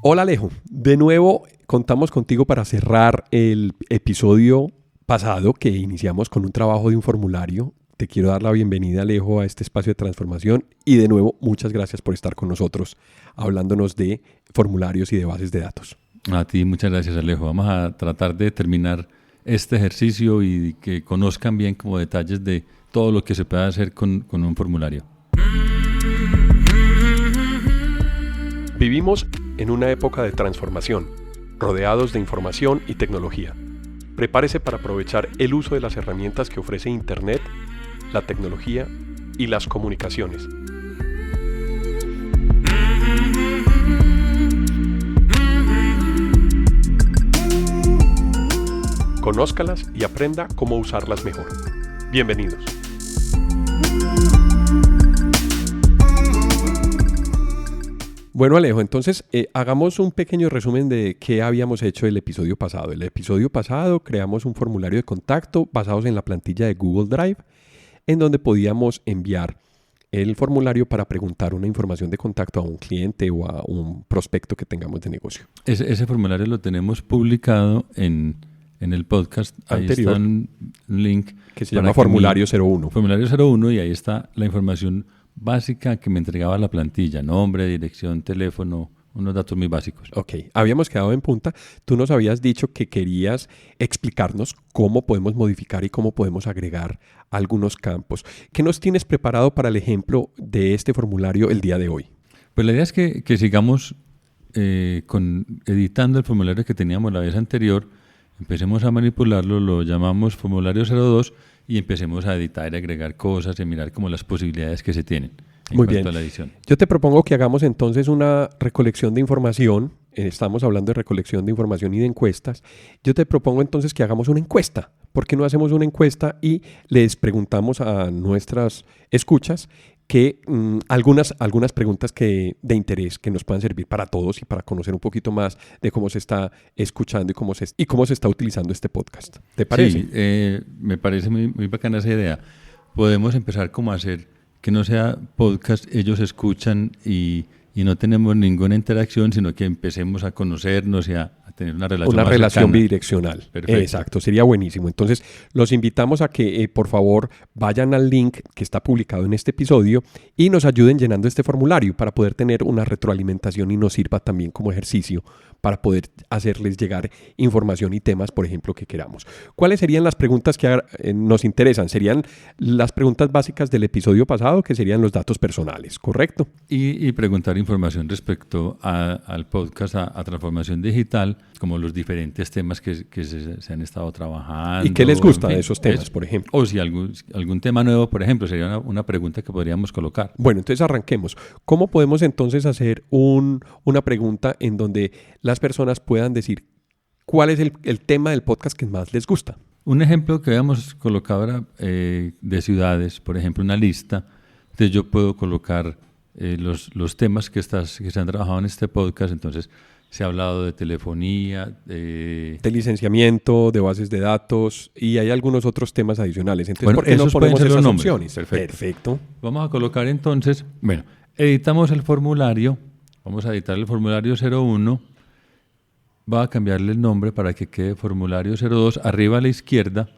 Hola Alejo, de nuevo contamos contigo para cerrar el episodio pasado que iniciamos con un trabajo de un formulario. Te quiero dar la bienvenida, Alejo, a este espacio de transformación y de nuevo muchas gracias por estar con nosotros hablándonos de formularios y de bases de datos. A ti muchas gracias, Alejo. Vamos a tratar de terminar este ejercicio y que conozcan bien como detalles de todo lo que se puede hacer con un formulario. Vivimos en una época de transformación, rodeados de información y tecnología. Prepárese para aprovechar el uso de las herramientas que ofrece Internet, la tecnología y las comunicaciones. Conózcalas y aprenda cómo usarlas mejor. Bienvenidos. Bueno, Alejo, entonces hagamos un pequeño resumen de qué habíamos hecho el episodio pasado. El episodio pasado creamos un formulario de contacto basados en la plantilla de Google Drive, en donde podíamos enviar el formulario para preguntar una información de contacto a un cliente o a un prospecto que tengamos de negocio. Ese formulario lo tenemos publicado en el podcast. Anterior, ahí está un link que se llama Formulario 01. Formulario 01 y ahí está la información básica que me entregaba la plantilla, nombre, dirección, teléfono, unos datos muy básicos. Ok, habíamos quedado en punta. Tú nos habías dicho que querías explicarnos cómo podemos modificar y cómo podemos agregar algunos campos. ¿Qué nos tienes preparado para el ejemplo de este formulario el día de hoy? Pues la idea es que sigamos editando el formulario que teníamos la vez anterior, empecemos a manipularlo, lo llamamos formulario 02 y empecemos a editar y agregar cosas y mirar como las posibilidades que se tienen en Muy cuanto bien. a la edición. Yo te propongo que hagamos entonces una recolección de información. Estamos hablando de recolección de información y de encuestas. Yo te propongo entonces que hagamos una encuesta. ¿Por qué no hacemos una encuesta y les preguntamos a nuestras escuchas que algunas preguntas de interés que nos puedan servir para todos y para conocer un poquito más de cómo se está escuchando y cómo se está utilizando este podcast? ¿Te parece? Sí, me parece muy, muy bacana esa idea. Podemos empezar como a hacer que no sea podcast, ellos escuchan y no tenemos ninguna interacción, sino que empecemos a conocernos y a tener una relación Una más relación cercana. bidireccional. Perfecto. Exacto, sería buenísimo. Entonces, los invitamos a que, por favor, vayan al link que está publicado en este episodio y nos ayuden llenando este formulario para poder tener una retroalimentación y nos sirva también como ejercicio para poder hacerles llegar información y temas, por ejemplo, que queramos. ¿Cuáles serían las preguntas que nos interesan? Serían las preguntas básicas del episodio pasado, que serían los datos personales, ¿correcto? Y preguntar información respecto al podcast, a transformación digital, como los diferentes temas que se han estado trabajando. ¿Y qué les gusta en fin, de esos temas, por ejemplo? O si algún tema nuevo, por ejemplo, sería una pregunta que podríamos colocar. Bueno, entonces arranquemos. ¿Cómo podemos entonces hacer una pregunta en donde las personas puedan decir cuál es el tema del podcast que más les gusta? Un ejemplo que habíamos colocado era de ciudades, por ejemplo, una lista. Entonces yo puedo colocar los temas que se han trabajado en este podcast. Entonces se ha hablado de telefonía, de licenciamiento, de bases de datos y hay algunos otros temas adicionales. Entonces, bueno, ¿por qué no ponemos esas nombres? opciones? Perfecto. Vamos a colocar entonces, editamos el formulario, vamos a editar el formulario 01, va a cambiarle el nombre para que quede formulario 02, arriba a la izquierda.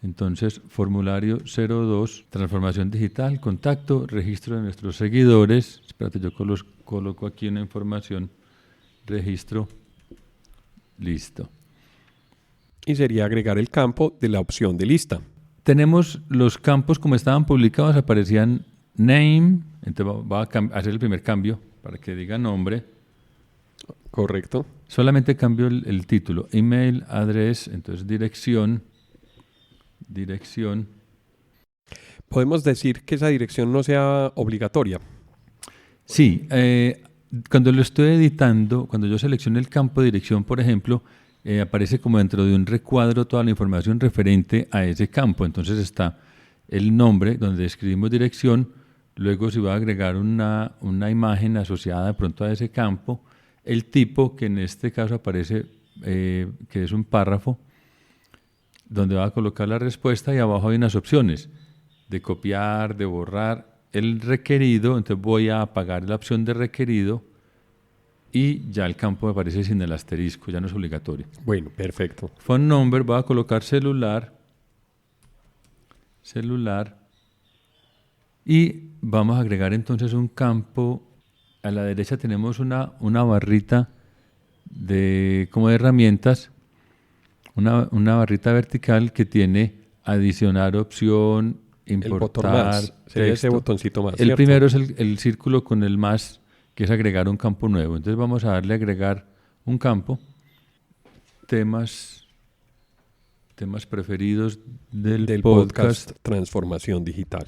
Entonces, formulario 02, transformación digital, contacto, registro de nuestros seguidores. Espérate, yo coloco aquí una información, registro, listo. Y sería agregar el campo de la opción de lista. Tenemos los campos como estaban publicados, aparecían name, entonces va a hacer el primer cambio para que diga nombre. Correcto. Solamente cambio el título, email, address, entonces dirección. Podemos decir que esa dirección no sea obligatoria. Sí, cuando lo estoy editando, cuando yo selecciono el campo de dirección, por ejemplo, aparece como dentro de un recuadro toda la información referente a ese campo. Entonces está el nombre donde escribimos dirección, luego se va a agregar una imagen asociada de pronto a ese campo, el tipo que en este caso aparece, que es un párrafo, donde va a colocar la respuesta y abajo hay unas opciones de copiar, de borrar, el requerido. Entonces voy a apagar la opción de requerido y ya el campo me aparece sin el asterisco, ya no es obligatorio. Bueno, perfecto. Phone number, voy a colocar celular, y vamos a agregar entonces un campo. A la derecha tenemos una barrita como de herramientas, una barrita vertical que tiene adicionar opción, El botón importar más, sería ese texto. botoncito más, El ¿cierto? primero es el círculo con el más, que es agregar un campo nuevo. Entonces vamos a darle a agregar un campo, temas preferidos del podcast. Transformación Digital.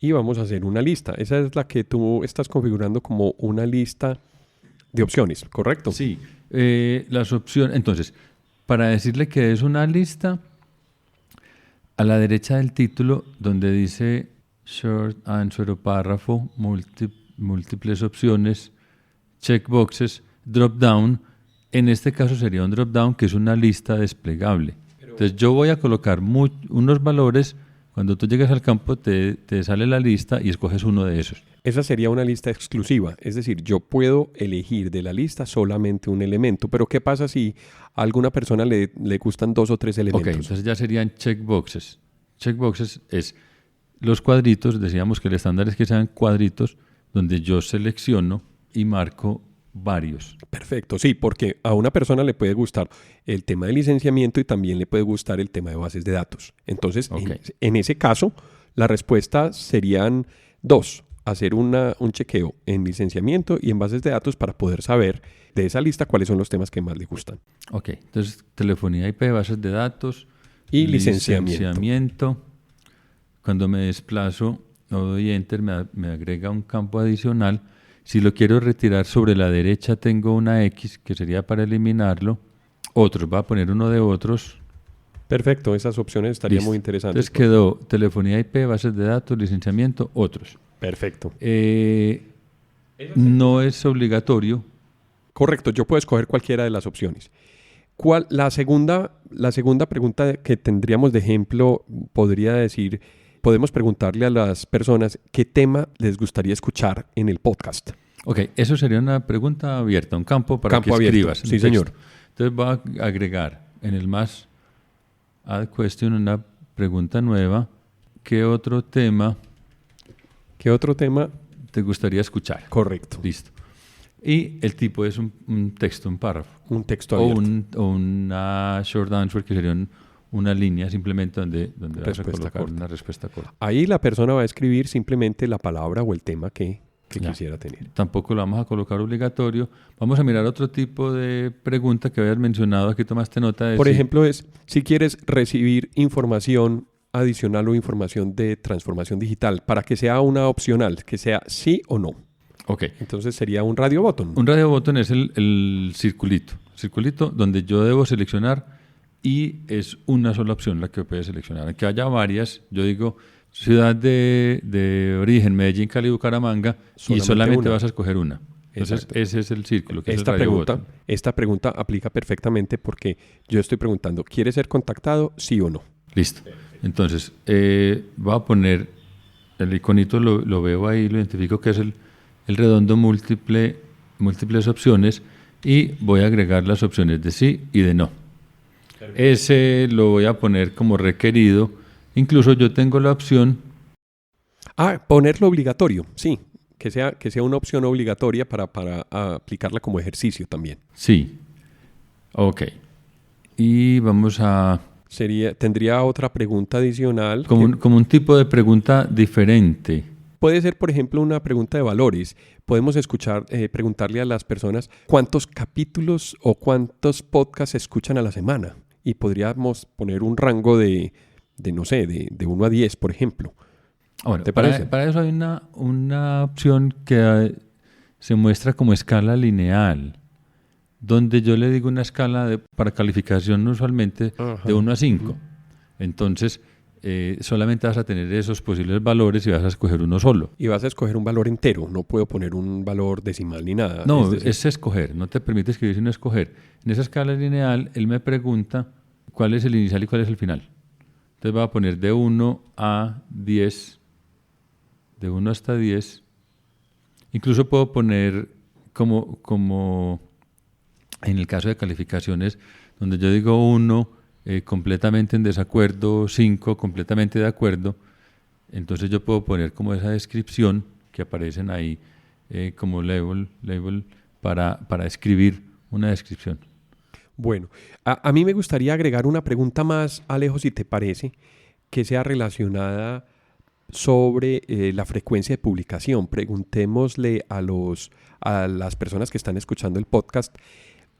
Y vamos a hacer una lista. Esa es la que tú estás configurando como una lista de opciones, ¿correcto? Sí, las opciones. Entonces, para decirle que es una lista, a la derecha del título, donde dice short answer o párrafo, múltiples opciones, checkboxes, drop down. En este caso sería un drop down que es una lista desplegable. Entonces yo voy a colocar unos valores. Cuando tú llegas al campo te sale la lista y escoges uno de esos. Esa sería una lista exclusiva, es decir, yo puedo elegir de la lista solamente un elemento, pero ¿qué pasa si a alguna persona le gustan 2 o 3 elementos? Ok, entonces ya serían checkboxes. Checkboxes es los cuadritos, decíamos que el estándar es que sean cuadritos donde yo selecciono y marco varios. Perfecto, sí, porque a una persona le puede gustar el tema de licenciamiento y también le puede gustar el tema de bases de datos. Entonces, en ese caso, la respuesta serían 2. Hacer un chequeo en licenciamiento y en bases de datos para poder saber de esa lista cuáles son los temas que más le gustan. Ok, entonces telefonía IP, bases de datos y licenciamiento. Cuando me desplazo o doy Enter me agrega un campo adicional. Si lo quiero retirar, sobre la derecha tengo una X que sería para eliminarlo. Otros, va a poner uno de otros. Perfecto, esas opciones estarían muy interesantes. Entonces quedó telefonía IP, bases de datos, licenciamiento, otros. Perfecto. No es obligatorio. Correcto, yo puedo escoger cualquiera de las opciones. La segunda pregunta que tendríamos de ejemplo podría decir, podemos preguntarle a las personas qué tema les gustaría escuchar en el podcast. Ok, eso sería una pregunta abierta, un campo para que escribas. Sí, señor. Entonces voy a agregar en el más add question una pregunta nueva. ¿Qué otro tema te gustaría escuchar? Correcto. Listo. Y el tipo es un texto, un párrafo. Un texto abierto. O una short answer, que sería una línea simplemente donde vas a colocar una respuesta corta. Ahí la persona va a escribir simplemente la palabra o el tema que quisiera tener. Tampoco lo vamos a colocar obligatorio. Vamos a mirar otro tipo de pregunta que habías mencionado. Aquí tomaste nota de... Por ejemplo, es si quieres recibir información adicional o información de transformación digital, para que sea una opcional, que sea sí o no. Ok. Entonces sería un radio button. Un radio button es el circulito donde yo debo seleccionar y es una sola opción la que puedes seleccionar. Aunque haya varias, yo digo ciudad de origen, Medellín, Cali, Bucaramanga, y solamente vas a escoger una. Entonces, exacto, ese es el círculo, que es el radio button. Esta pregunta aplica perfectamente porque yo estoy preguntando, ¿quieres ser contactado, sí o no? Listo. Entonces, voy a poner el iconito, lo veo ahí, lo identifico que es el redondo múltiples opciones, y voy a agregar las opciones de sí y de no. Ese lo voy a poner como requerido. Incluso yo tengo la opción... ponerlo obligatorio, sí. Que sea una opción obligatoria para aplicarla como ejercicio también. Sí. Ok. Y vamos a... Tendría otra pregunta adicional. Como un tipo de pregunta diferente. Puede ser, por ejemplo, una pregunta de valores. Podemos preguntarle a las personas cuántos capítulos o cuántos podcasts escuchan a la semana. Y podríamos poner un rango de 1 a 10, por ejemplo. Bueno, ¿te parece? Para eso hay una opción que se muestra como escala lineal, donde yo le digo una escala para calificación usualmente de 1 a 5. Entonces, solamente vas a tener esos posibles valores y vas a escoger uno solo. Y vas a escoger un valor entero, no puedo poner un valor decimal ni nada. No, es escoger, no te permite escribir sino escoger. En esa escala lineal, él me pregunta cuál es el inicial y cuál es el final. Entonces va a poner de 1 a 10, de 1 hasta 10, Incluso puedo poner como en el caso de calificaciones, donde yo digo 1 completamente en desacuerdo, 5 completamente de acuerdo, entonces yo puedo poner como esa descripción que aparecen ahí como label para escribir una descripción. Bueno, a mí me gustaría agregar una pregunta más, Alejo, si te parece, que sea relacionada sobre la frecuencia de publicación. Preguntémosle a las personas que están escuchando el podcast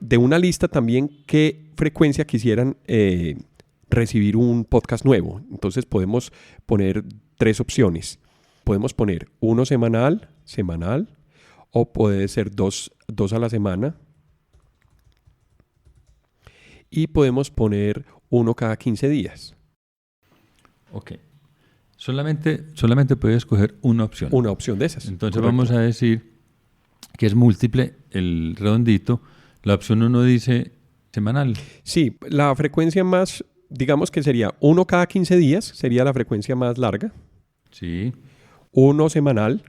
de una lista también qué frecuencia quisieran recibir un podcast nuevo. Entonces podemos poner 3 opciones. Podemos poner 1 semanal, o puede ser 2 a la semana. Y podemos poner 1 cada 15 días. Ok. Solamente puedes escoger una opción. Una opción de esas. Entonces Correcto. vamos a decir que es múltiple el redondito. La opción 1 dice semanal. Sí, la frecuencia más, digamos que sería 1 cada 15 días, sería la frecuencia más larga. Sí. 1 semanal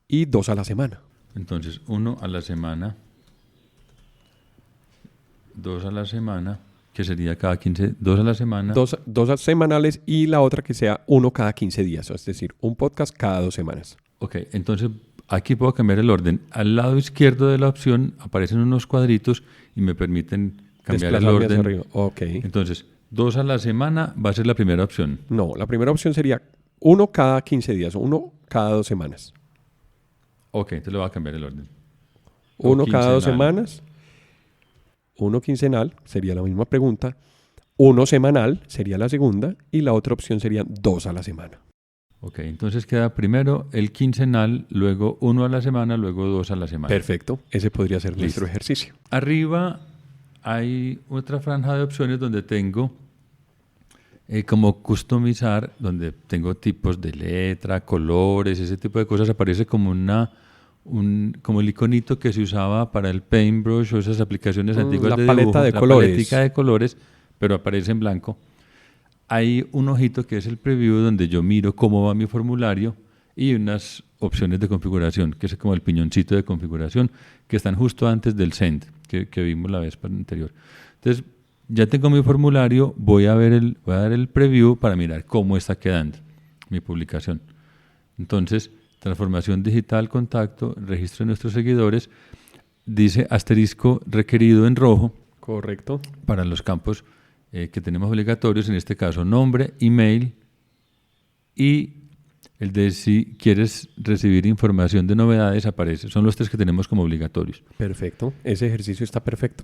y 2 a la semana. Entonces 1 a la semana, 2 a la semana, que sería cada 15, 2 a la semana. 2 semanales y la otra que sea 1 cada 15 días, es decir, un podcast cada 2 semanas. Ok, entonces aquí puedo cambiar el orden. Al lado izquierdo de la opción aparecen unos cuadritos y me permiten cambiar el orden. Hacia arriba. Ok. Entonces, 2 a la semana va a ser la primera opción. No, la primera opción sería 1 cada 15 días, 1 cada 2 semanas. Ok, entonces le voy a cambiar el orden. 1 cada 2 quincenal. semanas, 1 quincenal, sería la misma pregunta. 1 semanal sería la segunda y la otra opción sería 2 a la semana. Ok, entonces queda primero el quincenal, luego 1 a la semana, luego 2 a la semana. Perfecto, ese podría ser Listo. nuestro ejercicio. Arriba hay otra franja de opciones donde tengo como customizar, donde tengo tipos de letra, colores, ese tipo de cosas. Aparece como como el iconito que se usaba para el Paintbrush o esas aplicaciones antiguas la de paleta dibujo, de la colores. paletica de colores, pero aparece en blanco. Hay un ojito que es el preview donde yo miro cómo va mi formulario y unas opciones de configuración, que es como el piñoncito de configuración, que están justo antes del send, que vimos la vez anterior. Entonces, ya tengo mi formulario, voy a dar el preview para mirar cómo está quedando mi publicación. Entonces, transformación digital, contacto, registro de nuestros seguidores, dice asterisco requerido en rojo. Correcto. Para los campos que tenemos obligatorios, en este caso nombre, email y el de si quieres recibir información de novedades aparece. Son los 3 que tenemos como obligatorios. Perfecto, ese ejercicio está perfecto.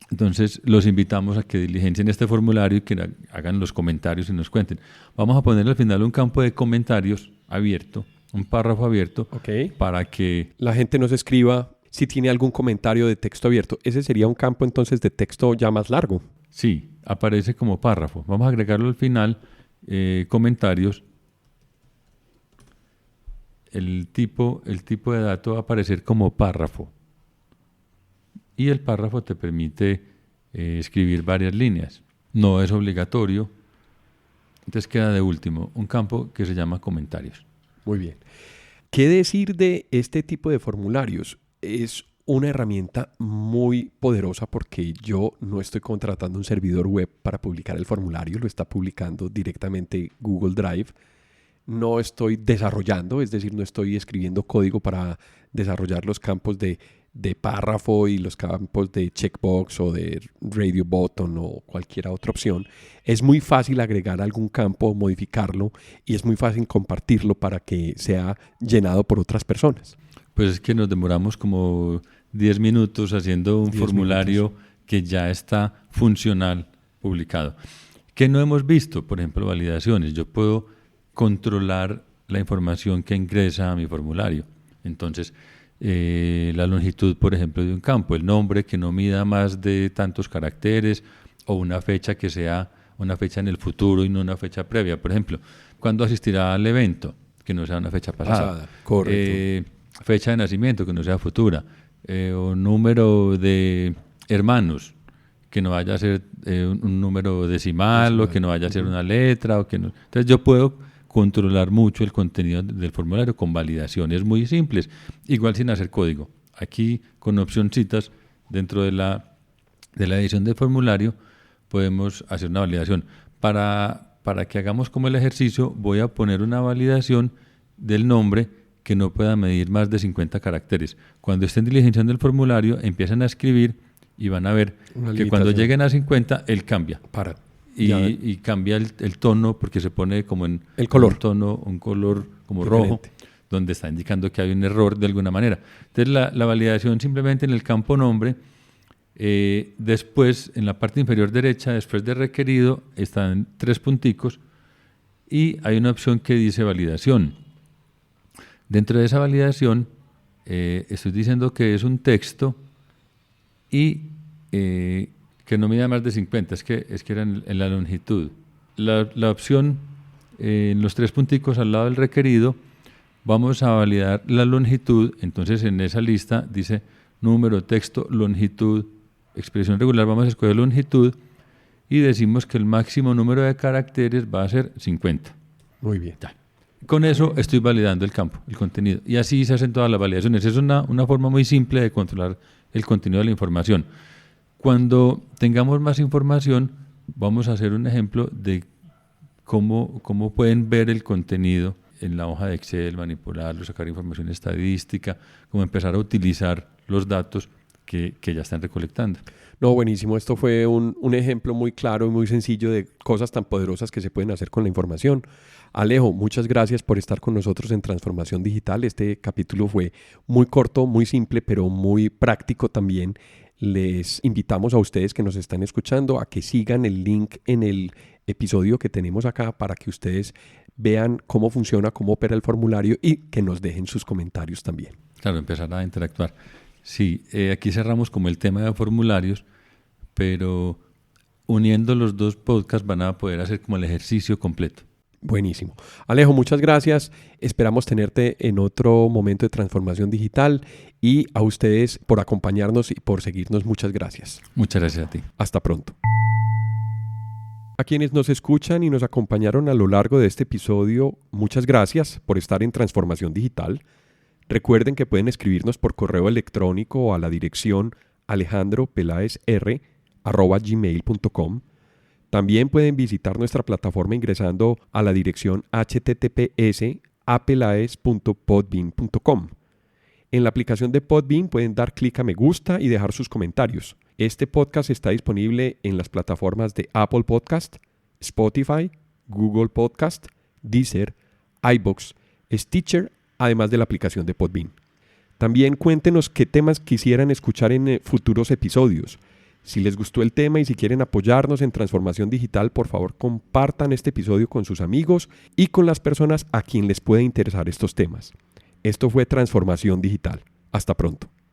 Entonces los invitamos a que diligencien este formulario y que hagan los comentarios y nos cuenten. Vamos a poner al final un campo de comentarios abierto, un párrafo abierto, para que la gente nos escriba si tiene algún comentario de texto abierto. Ese sería un campo entonces de texto ya más largo. Sí, aparece como párrafo. Vamos a agregarlo al final, comentarios. El tipo de dato va a aparecer como párrafo. Y el párrafo te permite escribir varias líneas. No es obligatorio. Entonces queda de último un campo que se llama comentarios. Muy bien. ¿Qué decir de este tipo de formularios? Es una herramienta muy poderosa porque yo no estoy contratando un servidor web para publicar el formulario, lo está publicando directamente Google Drive. No estoy desarrollando, es decir, no estoy escribiendo código para desarrollar los campos de párrafo y los campos de checkbox o de radio button o cualquier otra opción. Es muy fácil agregar algún campo, modificarlo y es muy fácil compartirlo para que sea llenado por otras personas. Pues es que nos demoramos como 10 minutos haciendo un formulario que ya está funcional, publicado. ¿Qué no hemos visto? Por ejemplo, validaciones. Yo puedo controlar la información que ingresa a mi formulario. Entonces, la longitud, por ejemplo, de un campo, el nombre que no mida más de tantos caracteres o una fecha que sea una fecha en el futuro y no una fecha previa. Por ejemplo, ¿cuándo asistirá al evento? Que no sea una fecha pasada. Correcto. Fecha de nacimiento, que no sea futura. O número de hermanos, que no vaya a ser un número decimal o que no vaya a ser una letra. O que no. Entonces yo puedo controlar mucho el contenido del formulario con validaciones muy simples, igual sin hacer código. Aquí con opcioncitas dentro de la edición del formulario podemos hacer una validación. Para que hagamos como el ejercicio, voy a poner una validación del nombre que no pueda medir más de 50 caracteres. Cuando estén diligenciando el formulario, empiezan a escribir y van a ver que cuando lleguen a 50, él cambia. Y cambia el tono porque se pone como en el color. un color como diferente, rojo, donde está indicando que hay un error de alguna manera. Entonces la validación simplemente en el campo nombre, después en la parte inferior derecha, después de requerido, están 3 punticos y hay una opción que dice validación. Dentro de esa validación estoy diciendo que es un texto y que no mida más de 50, es que era en la longitud. La opción en los 3 punticos al lado del requerido, vamos a validar la longitud. Entonces en esa lista dice número, texto, longitud, expresión regular, vamos a escoger longitud y decimos que el máximo número de caracteres va a ser 50. Muy bien. Ya. Con eso estoy validando el campo, el contenido. Y así se hacen todas las validaciones. Es una forma muy simple de controlar el contenido de la información. Cuando tengamos más información, vamos a hacer un ejemplo de cómo pueden ver el contenido en la hoja de Excel, manipularlo, sacar información estadística, cómo empezar a utilizar los datos que ya están recolectando. No, buenísimo. Esto fue un ejemplo muy claro y muy sencillo de cosas tan poderosas que se pueden hacer con la información. Alejo, muchas gracias por estar con nosotros en Transformación Digital. Este capítulo fue muy corto, muy simple, pero muy práctico también. Les invitamos a ustedes que nos están escuchando a que sigan el link en el episodio que tenemos acá para que ustedes vean cómo funciona, cómo opera el formulario y que nos dejen sus comentarios también. Claro, empezar a interactuar. Sí, aquí cerramos como el tema de formularios, pero uniendo los 2 podcasts van a poder hacer como el ejercicio completo. Buenísimo. Alejo, muchas gracias. Esperamos tenerte en otro momento de Transformación Digital y a ustedes por acompañarnos y por seguirnos. Muchas gracias. Muchas gracias a ti. Hasta pronto. A quienes nos escuchan y nos acompañaron a lo largo de este episodio, muchas gracias por estar en Transformación Digital. Recuerden que pueden escribirnos por correo electrónico a la dirección alejandropelaesr@gmail.com. También pueden visitar nuestra plataforma ingresando a la dirección https://apelaes.podbean.com. En la aplicación de Podbean pueden dar clic a me gusta y dejar sus comentarios. Este podcast está disponible en las plataformas de Apple Podcast, Spotify, Google Podcast, Deezer, iVoox, Stitcher, además de la aplicación de Podbean. También cuéntenos qué temas quisieran escuchar en futuros episodios. Si les gustó el tema y si quieren apoyarnos en Transformación Digital, por favor compartan este episodio con sus amigos y con las personas a quien les puede interesar estos temas. Esto fue Transformación Digital. Hasta pronto.